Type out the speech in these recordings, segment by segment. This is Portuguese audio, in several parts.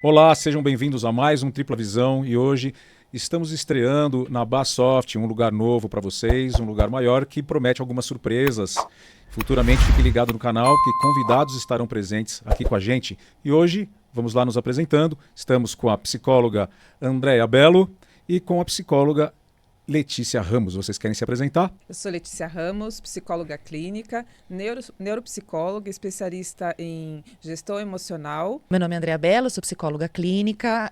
Olá, sejam bem-vindos a mais um Tripla Visão e hoje estamos estreando na Bassoft, um lugar novo para vocês, um lugar maior que promete algumas surpresas. Futuramente fique ligado no canal que convidados estarão presentes aqui com a gente. E hoje, vamos lá nos apresentando, estamos com a psicóloga Andréia Bello e com a psicóloga Letícia Ramos. Vocês querem se apresentar? Eu sou Letícia Ramos, psicóloga clínica, neuropsicóloga, especialista em gestão emocional. Meu nome é Andréia Bello, sou psicóloga clínica,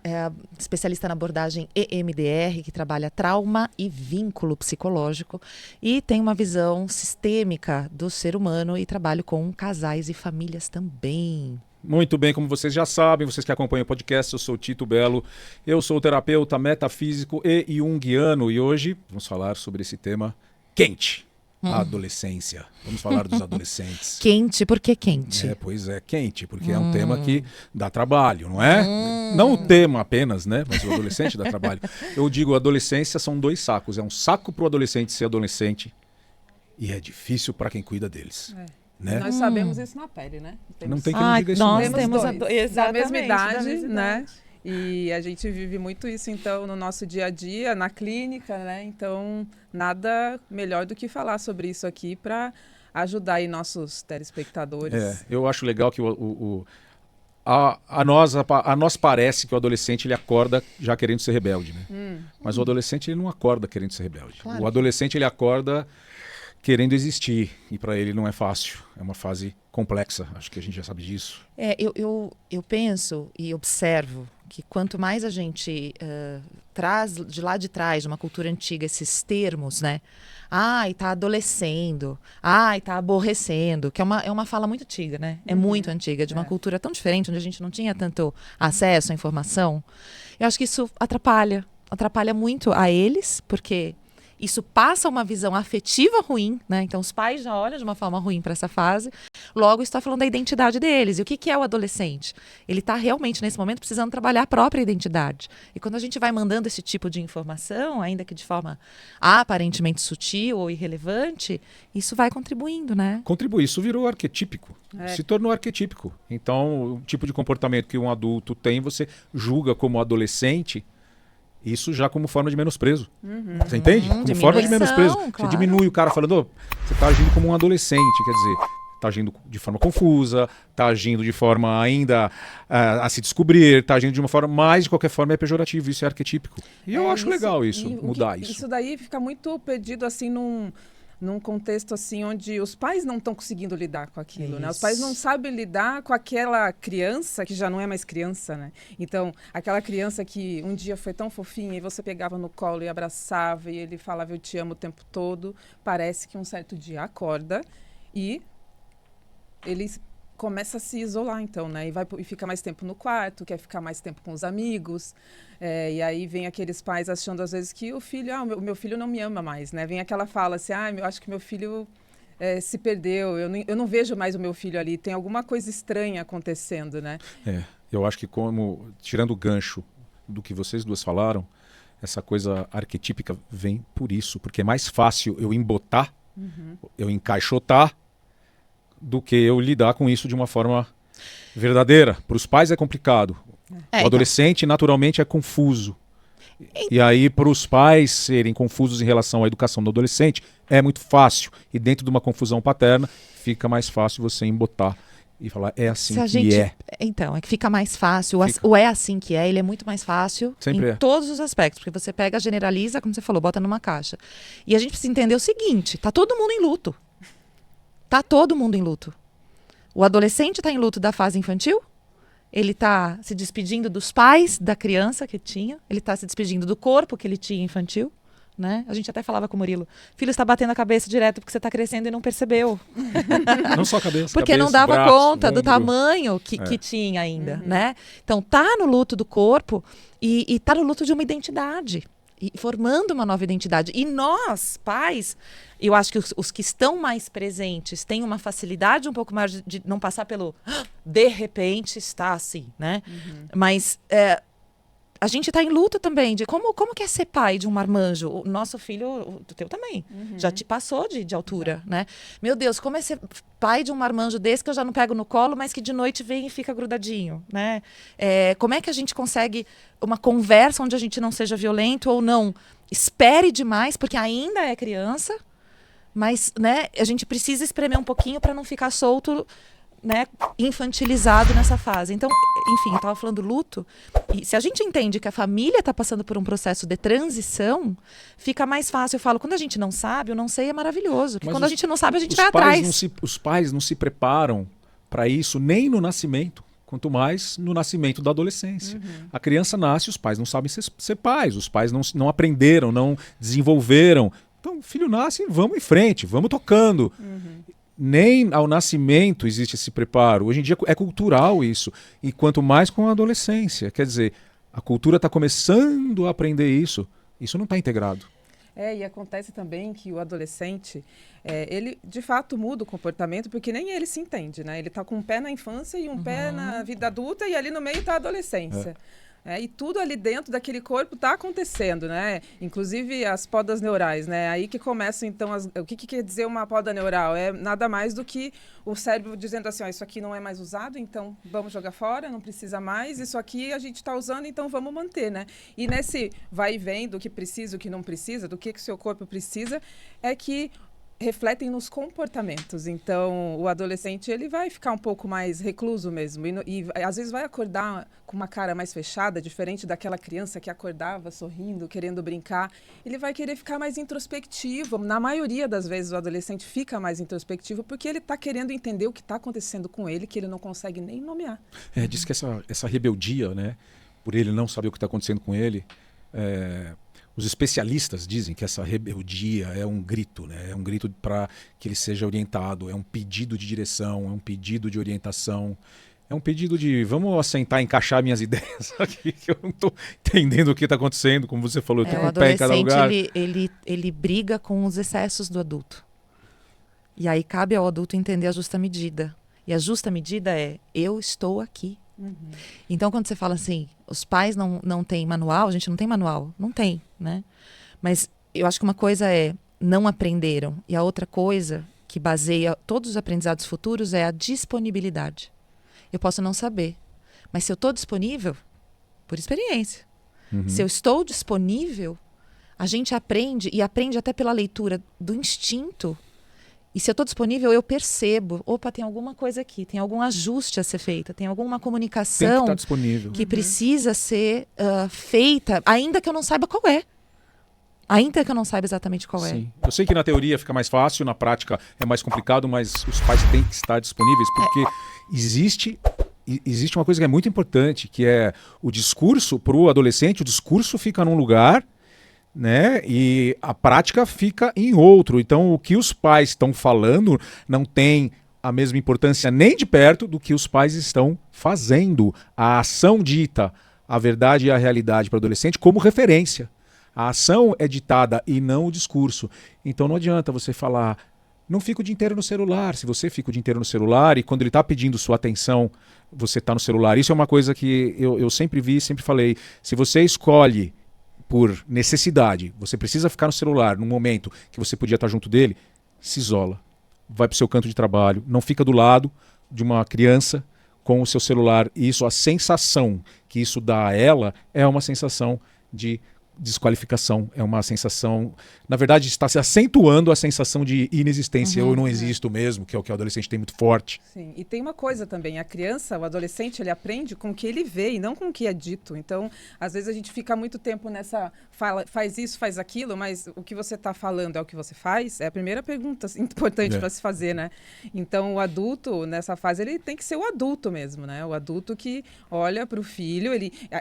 especialista na abordagem EMDR, que trabalha trauma e vínculo psicológico, e tenho uma visão sistêmica do ser humano e trabalho com casais e famílias também. Muito bem, como vocês já sabem, vocês que acompanham o podcast, eu sou Tito Bello, eu sou terapeuta metafísico e junguiano e hoje vamos falar sobre esse tema quente, a adolescência. Vamos falar dos adolescentes. Quente, por que quente? Pois é, quente, porque é um tema que dá trabalho, não é? Não o tema apenas, né? Mas o adolescente dá trabalho. Eu digo, adolescência são dois sacos, é um saco para o adolescente ser adolescente e é difícil para quem cuida deles. Né? Nós sabemos isso na pele, né? Não tem que não diga isso. Nós não. temos Exatamente, da mesma idade, né? idade. E a gente vive muito isso, então, no nosso dia a dia, na clínica, né? Então, nada melhor do que falar sobre isso aqui para ajudar aí nossos telespectadores. Eu acho legal que a nós parece que o adolescente ele acorda já querendo ser rebelde, né? Mas o adolescente ele não acorda querendo ser rebelde. Claro. O adolescente ele acorda querendo existir, e para ele não é fácil, é uma fase complexa, acho que a gente já sabe disso. Eu penso e observo que quanto mais a gente traz de lá de trás, de uma cultura antiga, esses termos, né? Ai, tá adolescendo, ai, tá aborrecendo, que é uma fala muito antiga, né? É muito antiga, de uma cultura tão diferente, onde a gente não tinha tanto acesso à informação. Eu acho que isso atrapalha muito a eles, porque isso passa uma visão afetiva ruim, né? Então os pais já olham de uma forma ruim para essa fase. Logo está falando da identidade deles. E o que é o adolescente? Ele está realmente nesse momento precisando trabalhar a própria identidade. E quando a gente vai mandando esse tipo de informação, ainda que de forma aparentemente sutil ou irrelevante, isso vai contribuindo, né? Contribui, isso virou arquetípico, se tornou arquetípico. Então o tipo de comportamento que um adulto tem, você julga como adolescente. Isso já como forma de menosprezo. Você entende? Como forma de menosprezo. Claro. Você diminui o cara falando, você está agindo como um adolescente, quer dizer, está agindo de forma confusa, está agindo de forma ainda a se descobrir, está agindo de uma forma, mas de qualquer forma é pejorativo, isso é arquetípico. E eu acho legal isso, mudar isso. Isso daí fica muito perdido assim num contexto assim onde os pais não estão conseguindo lidar com aquilo, né? Os pais não sabem lidar com aquela criança que já não é mais criança, né? Então, aquela criança que um dia foi tão fofinha e você pegava no colo e abraçava e ele falava eu te amo o tempo todo, parece que um certo dia acorda e ele começa a se isolar, então, né? E fica mais tempo no quarto, quer ficar mais tempo com os amigos. E aí vem aqueles pais achando, às vezes, que o filho... o meu filho não me ama mais, né? Vem aquela fala assim, eu acho que meu filho se perdeu, eu não vejo mais o meu filho ali. Tem alguma coisa estranha acontecendo, né? Eu acho que tirando o gancho do que vocês duas falaram, essa coisa arquetípica vem por isso, porque é mais fácil eu embotar, eu encaixotar, do que eu lidar com isso de uma forma verdadeira. Para os pais é complicado. O adolescente, naturalmente, é confuso. E aí, para os pais serem confusos em relação à educação do adolescente, é muito fácil. E dentro de uma confusão paterna, fica mais fácil você embotar e falar, é assim que é. Então, é que fica mais fácil. O é assim que é, ele é muito mais fácil em todos os aspectos. Porque você pega, generaliza, como você falou, bota numa caixa. E a gente precisa entender o seguinte, tá todo mundo em luto. Tá todo mundo em luto. O adolescente está em luto da fase infantil, ele está se despedindo dos pais da criança que tinha, ele está se despedindo do corpo que ele tinha infantil, né? A gente até falava com o Murilo, filho está batendo a cabeça direto porque você está crescendo e não percebeu. Não só a cabeça, porque não dava conta do tamanho que tinha ainda, né? Então tá no luto do corpo e tá no luto de uma identidade. E formando uma nova identidade. E nós, pais, eu acho que os que estão mais presentes têm uma facilidade um pouco maior de não passar pelo de repente está assim, né? Mas a gente tá em luto também de como que é ser pai de um marmanjo. O nosso filho, o teu também, já te passou de altura, né? Meu Deus, como é ser pai de um marmanjo desse que eu já não pego no colo, mas que de noite vem e fica grudadinho, né? Como é que a gente consegue uma conversa onde a gente não seja violento ou não espere demais, porque ainda é criança, mas, né, a gente precisa espremer um pouquinho para não ficar solto, né, infantilizado nessa fase. Então, enfim, eu estava falando luto, e se a gente entende que a família está passando por um processo de transição, fica mais fácil. Eu falo, quando a gente não sabe, o não sei é maravilhoso, porque quando a gente não sabe, a gente vai atrás. Os pais não se preparam para isso nem no nascimento, quanto mais no nascimento da adolescência. A criança nasce, os pais não sabem ser pais, os pais não aprenderam, não desenvolveram. Então, o filho nasce, vamos em frente, vamos tocando. Nem ao nascimento existe esse preparo. Hoje em dia é cultural isso. E quanto mais com a adolescência. Quer dizer, a cultura está começando a aprender isso. Isso não está integrado. E acontece também que o adolescente, ele de fato muda o comportamento, porque nem ele se entende, né? Ele está com um pé na infância e um pé na vida adulta, e ali no meio está a adolescência. E tudo ali dentro daquele corpo está acontecendo, né? Inclusive as podas neurais, né? Aí que começam, então, o que quer dizer uma poda neural? É nada mais do que o cérebro dizendo assim, isso aqui não é mais usado, então vamos jogar fora, não precisa mais, isso aqui a gente está usando, então vamos manter, né? E nesse vai e vem do que precisa, o que não precisa, do que o seu corpo precisa, é que refletem nos comportamentos. Então, o adolescente, ele vai ficar um pouco mais recluso mesmo. E às vezes vai acordar com uma cara mais fechada, diferente daquela criança que acordava sorrindo, querendo brincar. Ele vai querer ficar mais introspectivo. Na maioria das vezes, o adolescente fica mais introspectivo porque ele está querendo entender o que está acontecendo com ele, que ele não consegue nem nomear. Diz que essa rebeldia, né, por ele não saber o que está acontecendo com ele, os especialistas dizem que essa rebeldia é um grito, né? É um grito para que ele seja orientado, é um pedido de direção, é um pedido de orientação, é um pedido de vamos assentar, encaixar minhas ideias aqui, que eu não estou entendendo o que está acontecendo, como você falou, eu tenho um pé em cada lugar. Ele briga com os excessos do adulto. E aí cabe ao adulto entender a justa medida. E a justa medida é, eu estou aqui. Então, quando você fala assim, os pais não têm manual, a gente não tem manual. Não tem, né? Mas eu acho que uma coisa é, não aprenderam. E a outra coisa que baseia todos os aprendizados futuros é a disponibilidade. Eu posso não saber, mas se eu estou disponível, por experiência. Se eu estou disponível, a gente aprende, e aprende até pela leitura do instinto. E se eu estou disponível, eu percebo, opa, tem alguma coisa aqui, tem algum ajuste a ser feita, tem alguma comunicação que precisa ser feita, ainda que eu não saiba qual é. Ainda que eu não saiba exatamente qual é. Eu sei que na teoria fica mais fácil, na prática é mais complicado, mas os pais têm que estar disponíveis, porque existe uma coisa que é muito importante, que é o discurso para o adolescente, o discurso fica num lugar, né? E a prática fica em outro. Então, o que os pais estão falando não tem a mesma importância nem de perto do que os pais estão fazendo. A ação dita a verdade e a realidade para o adolescente como referência. A ação é ditada e não o discurso. Então, não adianta você falar, não fica o dia inteiro no celular. Se você fica o dia inteiro no celular e quando ele está pedindo sua atenção, você está no celular. Isso é uma coisa que eu sempre vi, sempre falei. Se você escolhe por necessidade, você precisa ficar no celular num momento que você podia estar junto dele, se isola. Vai para o seu canto de trabalho, não fica do lado de uma criança com o seu celular. E isso, a sensação que isso dá a ela é uma sensação de desqualificação, é uma sensação, na verdade está se acentuando a sensação de inexistência, eu não existo mesmo, que é o que o adolescente tem muito forte. Sim, e tem uma coisa também, a criança, o adolescente, ele aprende com o que ele vê e não com o que é dito, então às vezes a gente fica muito tempo nessa, faz isso, faz aquilo, mas o que você está falando é o que você faz? É a primeira pergunta importante para se fazer, né? Então o adulto, nessa fase, ele tem que ser o adulto mesmo, né? O adulto que olha para o filho,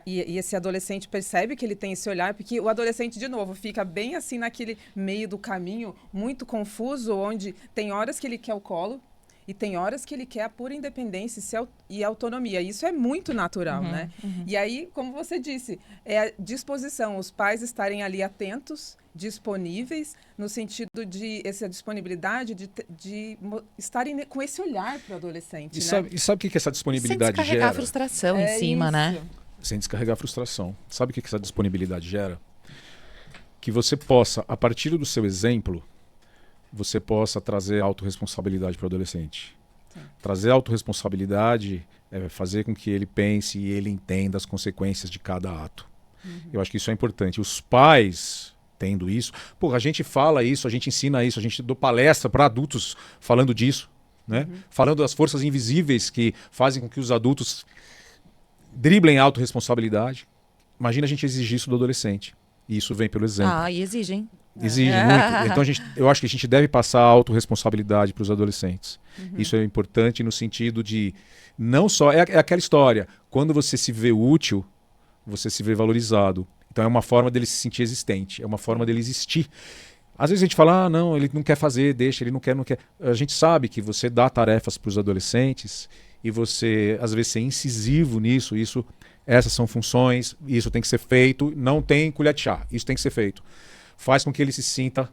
e esse adolescente percebe que ele tem esse olhar, porque o adolescente, de novo, fica bem assim naquele meio do caminho, muito confuso, onde tem horas que ele quer o colo e tem horas que ele quer a pura independência e autonomia. Isso é muito natural, né? E aí, como você disse, é a disposição, os pais estarem ali atentos, disponíveis, no sentido de essa disponibilidade, de estarem com esse olhar para o adolescente. E sabe o que essa disponibilidade sem descarregar gera? A frustração em cima, isso. né? sem descarregar a frustração. Sabe o que essa disponibilidade gera? Que você possa, a partir do seu exemplo, você possa trazer autorresponsabilidade para o adolescente. Sim. Trazer autorresponsabilidade é fazer com que ele pense e ele entenda as consequências de cada ato. Eu acho que isso é importante. Os pais tendo isso, pô, a gente fala isso, a gente ensina isso, a gente dá palestra para adultos falando disso, né? Falando das forças invisíveis que fazem com que os adultos driblem a autorresponsabilidade. Imagina a gente exigir isso do adolescente. E isso vem pelo exemplo. E exigem. Exige muito. Então eu acho que a gente deve passar a autorresponsabilidade para os adolescentes. Isso é importante no sentido de não só... É aquela história. Quando você se vê útil, você se vê valorizado. Então é uma forma dele se sentir existente. É uma forma dele existir. Às vezes a gente fala, não, ele não quer fazer, deixa, ele não quer. A gente sabe que você dá tarefas para os adolescentes e você, às vezes, ser incisivo nisso. Essas são funções, isso tem que ser feito. Não tem colher de chá, isso tem que ser feito. Faz com que ele se sinta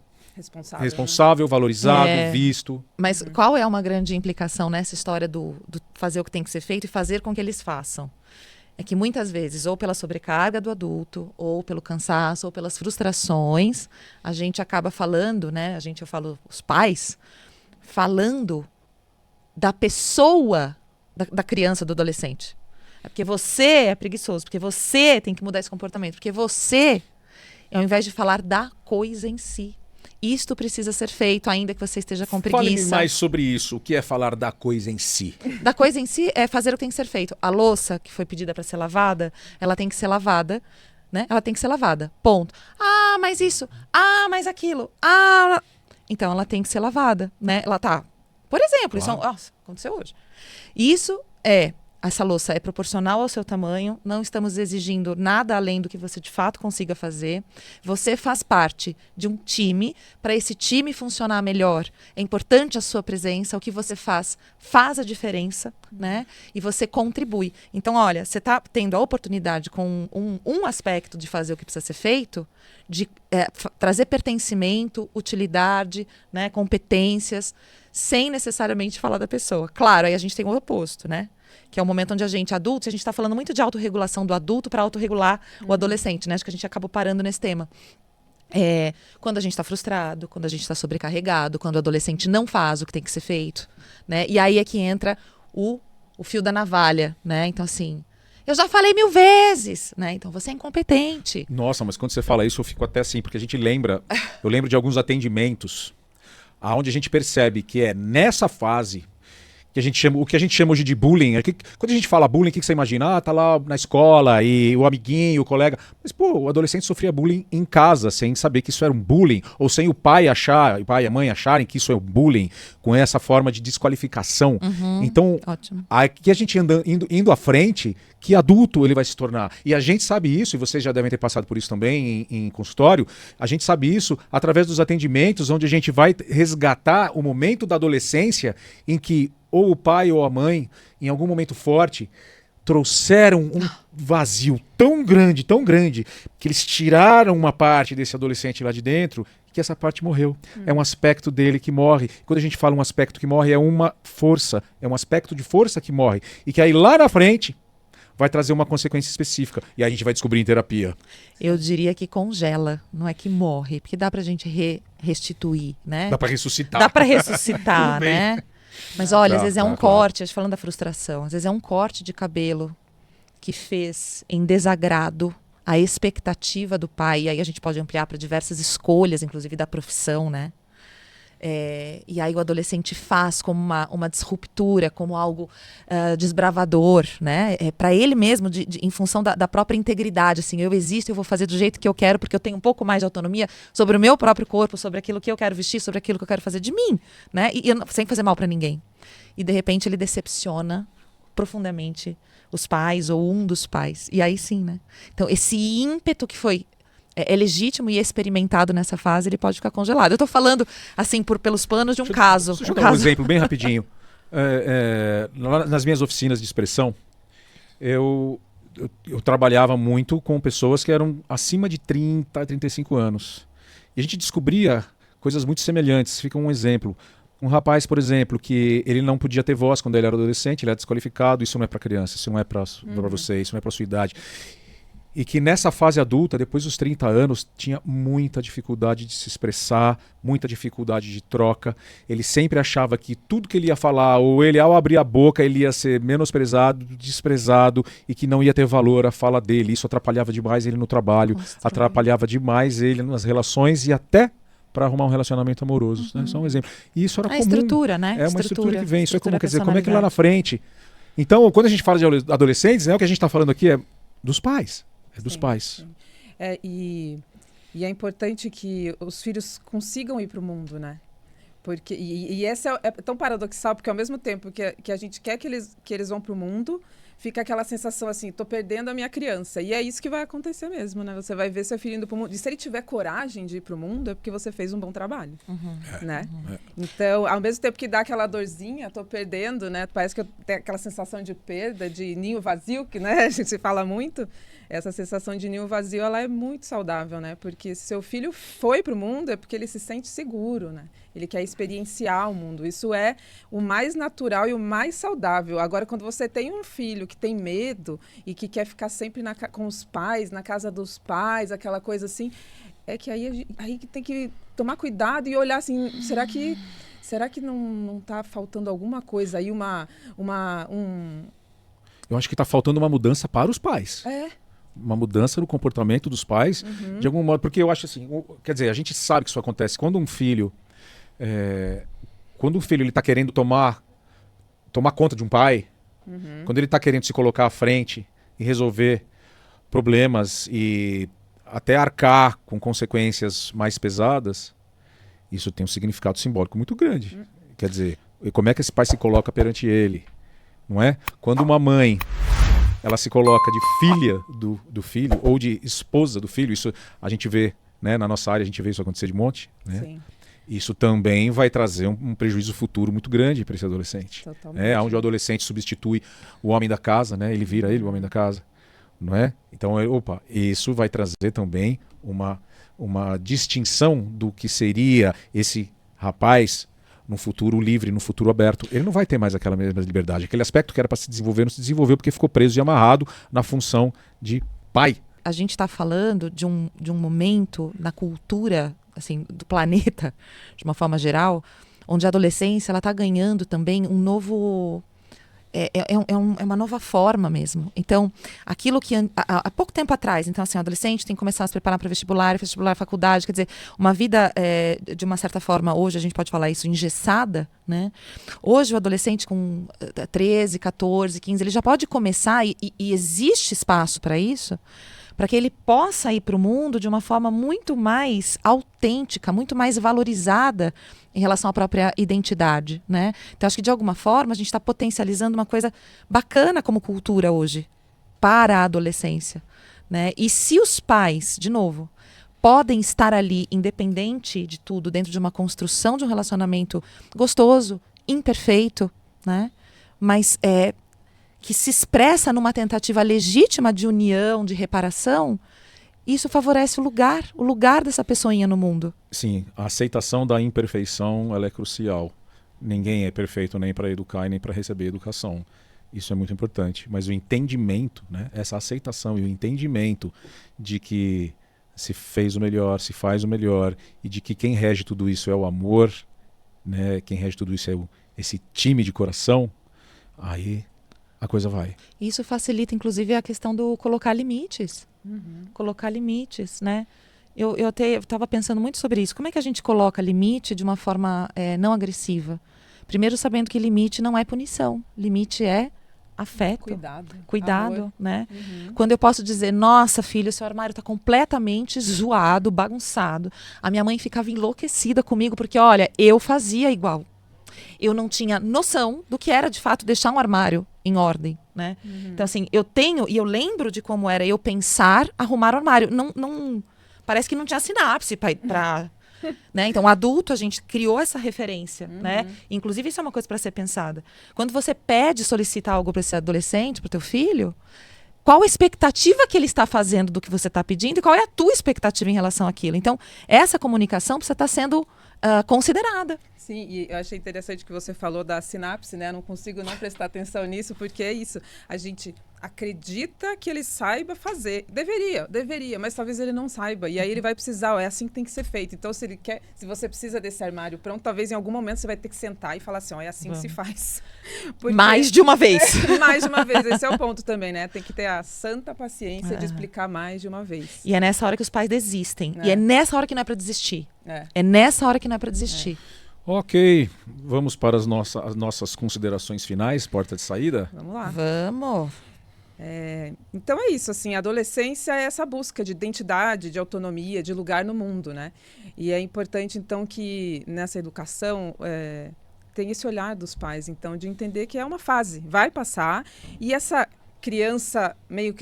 responsável, valorizado, visto. Mas qual é uma grande implicação nessa história do fazer o que tem que ser feito e fazer com que eles façam? É que muitas vezes, ou pela sobrecarga do adulto, ou pelo cansaço, ou pelas frustrações, a gente acaba falando, né? Eu falo os pais, falando da pessoa, da criança, do adolescente. É porque você é preguiçoso, porque você tem que mudar esse comportamento, porque você... Ao invés de falar da coisa em si. Isto precisa ser feito, ainda que você esteja com preguiça. Fale-me mais sobre isso. O que é falar da coisa em si? Da coisa em si é fazer o que tem que ser feito. A louça que foi pedida para ser lavada, ela tem que ser lavada, né? Ela tem que ser lavada. Ponto. Mas isso. Mas aquilo. Então ela tem que ser lavada, né? Ela tá. Por exemplo, isso aconteceu hoje. Essa louça é proporcional ao seu tamanho, não estamos exigindo nada além do que você de fato consiga fazer. Você faz parte de um time, para esse time funcionar melhor. É importante a sua presença, o que você faz a diferença, né? E você contribui. Então, olha, você está tendo a oportunidade com um aspecto de fazer o que precisa ser feito, de trazer pertencimento, utilidade, né? Competências, sem necessariamente falar da pessoa. Claro, aí a gente tem o oposto, né? Que é o momento onde a gente está falando muito de autorregulação do adulto para autorregular o adolescente, né? Acho que a gente acabou parando nesse tema. Quando a gente está frustrado, quando a gente está sobrecarregado, quando o adolescente não faz o que tem que ser feito, né? E aí é que entra o fio da navalha, né? Então, assim, eu já falei 1000 vezes, né? Então você é incompetente. Nossa, mas quando você fala isso, eu fico até assim, porque a gente lembra, eu lembro de alguns atendimentos onde a gente percebe que é nessa fase que a gente chama, o que a gente chama hoje de bullying. Quando a gente fala bullying, o que você imagina? Tá lá na escola e o amiguinho, o colega. Mas, pô, o adolescente sofria bullying em casa, sem saber que isso era um bullying, ou sem o pai e a mãe acharem que isso é um bullying, com essa forma de desqualificação. Então, aqui a gente indo à frente, que adulto ele vai se tornar. E a gente sabe isso, e vocês já devem ter passado por isso também em consultório, a gente sabe isso através dos atendimentos, onde a gente vai resgatar o momento da adolescência em que ou o pai ou a mãe, em algum momento forte, trouxeram um vazio tão grande, que eles tiraram uma parte desse adolescente lá de dentro, que essa parte morreu. É um aspecto dele que morre. Quando a gente fala um aspecto que morre, é uma força, é um aspecto de força que morre. E que aí lá na frente vai trazer uma consequência específica. E aí a gente vai descobrir em terapia. Eu diria que congela, não é que morre, porque dá pra gente restituir, né? Dá pra ressuscitar. Dá pra ressuscitar, né? Mas olha, às vezes é um corte, falando da frustração, às vezes é um corte de cabelo que fez em desagrado a expectativa do pai, e aí a gente pode ampliar para diversas escolhas, inclusive da profissão, né? E aí o adolescente faz como uma disruptura, como algo desbravador, né? Para ele mesmo, em função da própria integridade, assim, eu existo, eu vou fazer do jeito que eu quero, porque eu tenho um pouco mais de autonomia sobre o meu próprio corpo, sobre aquilo que eu quero vestir, sobre aquilo que eu quero fazer de mim, né? E sem fazer mal para ninguém. E de repente ele decepciona profundamente os pais ou um dos pais. E aí sim, né? Então esse ímpeto que foi é legítimo e experimentado nessa fase, ele pode ficar congelado. Eu estou falando, assim, pelos panos de um caso. Deixa eu dar um exemplo bem rapidinho. Nas minhas oficinas de expressão, eu trabalhava muito com pessoas que eram acima de 30, 35 anos. E a gente descobria coisas muito semelhantes. Fica um exemplo. Um rapaz, por exemplo, que ele não podia ter voz quando ele era adolescente, ele era desqualificado, isso não é para criança, isso não é para você, isso não é para sua idade. E que nessa fase adulta, depois dos 30 anos, tinha muita dificuldade de se expressar, muita dificuldade de troca. Ele sempre achava que tudo que ele ia falar, ou ele ao abrir a boca, ele ia ser menosprezado, desprezado e que não ia ter valor a fala dele. Isso atrapalhava demais ele no trabalho, atrapalhava demais ele nas relações e até para arrumar um relacionamento amoroso. Né? Só um exemplo. E isso era comum. Estrutura, né? É uma estrutura que vem. Isso é comum. Quer dizer, como é que lá personalidade. na frente... Então, quando a gente fala de adolescentes, o que a gente está falando aqui é dos pais. É dos pais. Sim. E é importante que os filhos consigam ir para o mundo, né? Porque, e essa é tão paradoxal, porque ao mesmo tempo que a gente quer que eles vão para o mundo, fica aquela sensação assim, tô perdendo a minha criança. E é isso que vai acontecer mesmo, né? Você vai ver seu filho indo pro mundo. E se ele tiver coragem de ir pro mundo, é porque você fez um bom trabalho, né? Então, ao mesmo tempo que dá aquela dorzinha, tô perdendo, né? Parece que eu tenho aquela sensação de perda, de ninho vazio, que, né, a gente fala muito. Essa sensação de ninho vazio, ela é muito saudável, né? Porque se seu filho foi pro mundo, é porque ele se sente seguro, né? Ele quer experienciar o mundo. Isso é o mais natural e o mais saudável. Agora, quando você tem um filho que tem medo e que quer ficar sempre com os pais, na casa dos pais, aquela coisa assim, é que aí que tem que tomar cuidado e olhar assim, será que não tá faltando alguma coisa aí, Eu acho que está faltando uma mudança para os pais. Uma mudança no comportamento dos pais, de algum modo, porque eu acho assim, quer dizer, a gente sabe que isso acontece quando um filho ele está querendo tomar conta de um pai, quando ele está querendo se colocar à frente e resolver problemas e até arcar com consequências mais pesadas, isso tem um significado simbólico muito grande. Quer dizer, como é que esse pai se coloca perante ele, não é? Quando uma mãe ela se coloca de filha do filho ou de esposa do filho, isso a gente vê, né, na nossa área, a gente vê isso acontecer de monte, né? Sim. Isso também vai trazer um prejuízo futuro muito grande para esse adolescente. Totalmente. Onde o adolescente substitui o homem da casa, né? Ele vira o homem da casa, não é? Então, isso vai trazer também uma distinção do que seria esse rapaz no futuro livre, no futuro aberto. Ele não vai ter mais aquela mesma liberdade. Aquele aspecto que era para se desenvolver não se desenvolveu porque ficou preso e amarrado na função de pai. A gente está falando de um momento na cultura assim, do planeta, de uma forma geral, onde a adolescência está ganhando também um novo... É uma nova forma mesmo. Então, aquilo que há pouco tempo atrás, então assim, o adolescente tem que começar a se preparar para vestibular, faculdade, quer dizer, uma vida, de uma certa forma, hoje a gente pode falar isso, engessada, né? Hoje o adolescente com 13, 14, 15, ele já pode começar, e existe espaço para isso, para que ele possa ir para o mundo de uma forma muito mais autêntica, muito mais valorizada em relação à própria identidade, né? Então, acho que de alguma forma a gente está potencializando uma coisa bacana como cultura hoje para a adolescência, né? E se os pais, de novo, podem estar ali, independente de tudo, dentro de uma construção de um relacionamento gostoso, imperfeito, né? Mas que se expressa numa tentativa legítima de união, de reparação, isso favorece o lugar dessa pessoinha no mundo. Sim, a aceitação da imperfeição ela é crucial. Ninguém é perfeito nem para educar e nem para receber educação. Isso é muito importante. Mas o entendimento, né, essa aceitação e o entendimento de que se fez o melhor, se faz o melhor, e de que quem rege tudo isso é o amor, né, quem rege tudo isso é esse time de coração, aí a coisa vai. Isso facilita, inclusive, a questão do colocar limites. Colocar limites, né? Eu estava pensando muito sobre isso. Como é que a gente coloca limite de uma forma não agressiva? Primeiro, sabendo que limite não é punição. Limite é afeto. Cuidado, amor, né? Quando eu posso dizer, nossa, filho, seu armário está completamente zoado, bagunçado. A minha mãe ficava enlouquecida comigo, porque, olha, eu fazia igual. Eu não tinha noção do que era, de fato, deixar um armário em ordem, né? Então, assim, eu lembro de como era eu pensar, arrumar o armário. Não, parece que não tinha sinapse para né? Então, adulto, a gente criou essa referência, né? Inclusive, isso é uma coisa para ser pensada. Quando você solicita algo para esse adolescente, para o teu filho, qual a expectativa que ele está fazendo do que você está pedindo e qual é a tua expectativa em relação àquilo? Então, essa comunicação precisa estar sendo considerada. Sim, e eu achei interessante que você falou da sinapse, né? Eu não consigo não prestar atenção nisso, porque é isso. A gente acredita que ele saiba fazer. Deveria, mas talvez ele não saiba. E aí ele vai precisar, é assim que tem que ser feito. Então, se você precisa desse armário pronto, talvez em algum momento você vai ter que sentar e falar assim, é assim que se faz. Porque... Mais de uma vez. Mais de uma vez, esse é o ponto também, né? Tem que ter a santa paciência de explicar mais de uma vez. E é nessa hora que os pais desistem. E é nessa hora que não é para desistir. É nessa hora que não é para desistir. Ok, vamos para as nossas considerações finais, porta de saída? Vamos lá. Vamos. Então é isso, assim, a adolescência é essa busca de identidade, de autonomia, de lugar no mundo, né? E é importante, então, que nessa educação tem esse olhar dos pais, então, de entender que é uma fase, vai passar, e essa criança meio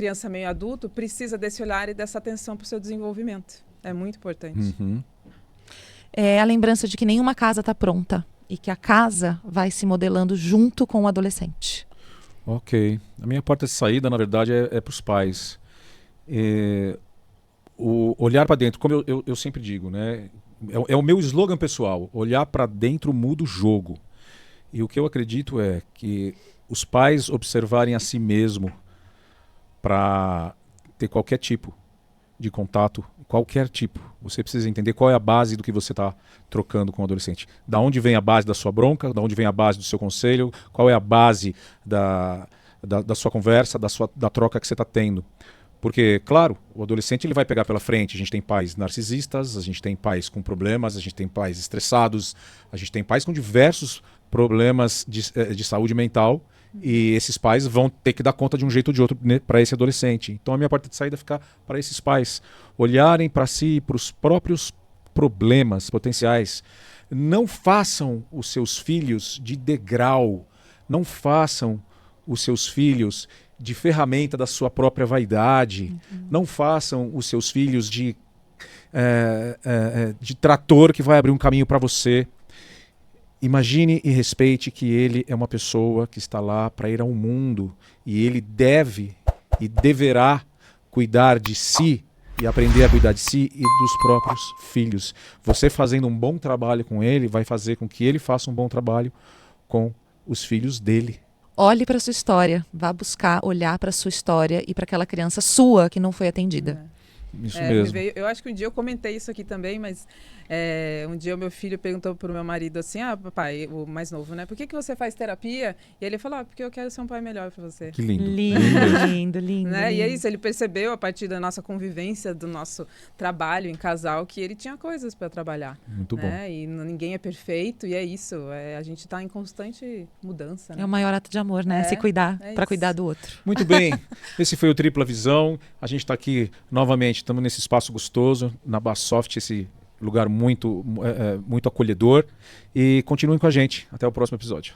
adulto precisa desse olhar e dessa atenção para o seu desenvolvimento. É muito importante. Uhum. É a lembrança de que nenhuma casa está pronta e que a casa vai se modelando junto com o adolescente. Ok. A minha porta de saída, na verdade, é para os pais. O olhar para dentro, como eu sempre digo, né? É o meu slogan pessoal. Olhar para dentro muda o jogo. E o que eu acredito é que os pais observarem a si mesmo para ter qualquer tipo de contato, qualquer tipo. Você precisa entender qual é a base do que você está trocando com o adolescente. Da onde vem a base da sua bronca, da onde vem a base do seu conselho, qual é a base da sua conversa, da troca que você está tendo. Porque, claro, o adolescente ele vai pegar pela frente. A gente tem pais narcisistas, a gente tem pais com problemas, a gente tem pais estressados, a gente tem pais com diversos problemas de saúde mental. E esses pais vão ter que dar conta de um jeito ou de outro para esse adolescente. Então a minha porta de saída fica para esses pais olharem para si, para os próprios problemas potenciais. Não façam os seus filhos de degrau, não façam os seus filhos de ferramenta da sua própria vaidade, não façam os seus filhos de trator que vai abrir um caminho para você. Imagine e respeite que ele é uma pessoa que está lá para ir ao mundo e ele deve e deverá cuidar de si e aprender a cuidar de si e dos próprios filhos. Você fazendo um bom trabalho com ele vai fazer com que ele faça um bom trabalho com os filhos dele. Olhe para sua história, vá buscar olhar para sua história e para aquela criança sua que não foi atendida. Isso mesmo. Eu acho que um dia eu comentei isso aqui também, mas um dia o meu filho perguntou pro meu marido assim, papai, o mais novo, né? Por que você faz terapia? E ele falou, porque eu quero ser um pai melhor para você. Que lindo. Lindo. Né? E é isso, ele percebeu a partir da nossa convivência, do nosso trabalho em casal, que ele tinha coisas para trabalhar. Muito bom. E ninguém é perfeito, e é isso. A gente está em constante mudança. Né? É o maior ato de amor, né? Se cuidar para cuidar do outro. Muito bem. Esse foi o Tripla Visão. A gente está aqui novamente, estamos nesse espaço gostoso, na Bassoft, esse lugar muito acolhedor. E continuem com a gente. Até o próximo episódio.